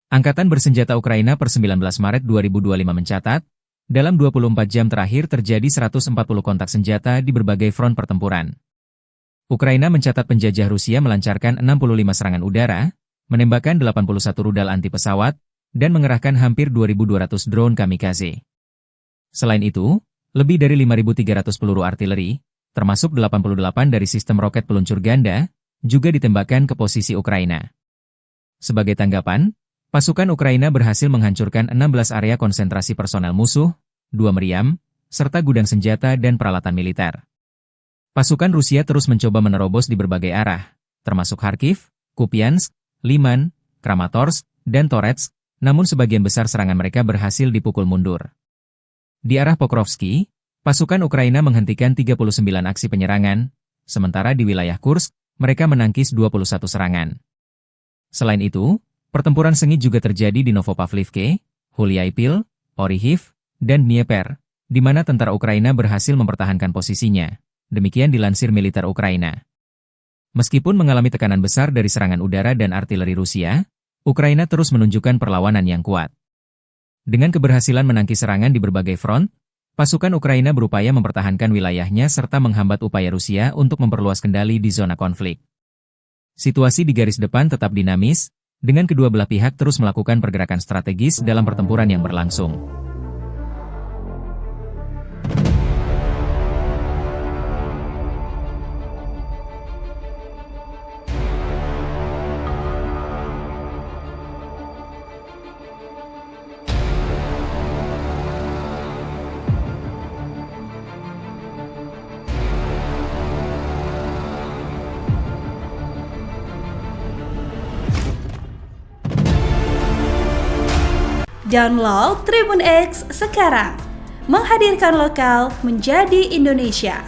Angkatan Bersenjata Ukraina per 19 Maret 2025 mencatat, dalam 24 jam terakhir terjadi 140 kontak senjata di berbagai front pertempuran. Ukraina mencatat penjajah Rusia melancarkan 65 serangan udara, menembakkan 81 rudal anti pesawat, dan mengerahkan hampir 2.200 drone kamikaze. Selain itu, lebih dari 5.300 peluru artileri, termasuk 88 dari sistem roket peluncur ganda, juga ditembakkan ke posisi Ukraina. Sebagai tanggapan, pasukan Ukraina berhasil menghancurkan 16 area konsentrasi personel musuh, 2 meriam, serta gudang senjata dan peralatan militer. Pasukan Rusia terus mencoba menerobos di berbagai arah, termasuk Kharkiv, Kupiansk, Liman, Kramatorsk, dan Torets, namun sebagian besar serangan mereka berhasil dipukul mundur. Di arah Pokrovski, pasukan Ukraina menghentikan 39 aksi penyerangan, sementara di wilayah Kursk, mereka menangkis 21 serangan. Selain itu, pertempuran sengit juga terjadi di Novopavlivke, Huliaipil, Orihiv, dan Dnieper, di mana tentara Ukraina berhasil mempertahankan posisinya. Demikian dilansir militer Ukraina. Meskipun mengalami tekanan besar dari serangan udara dan artileri Rusia, Ukraina terus menunjukkan perlawanan yang kuat. Dengan keberhasilan menangkis serangan di berbagai front, pasukan Ukraina berupaya mempertahankan wilayahnya serta menghambat upaya Rusia untuk memperluas kendali di zona konflik. Situasi di garis depan tetap dinamis, dengan kedua belah pihak terus melakukan pergerakan strategis dalam pertempuran yang berlangsung. Download Tribun X sekarang, menghadirkan lokal menjadi Indonesia.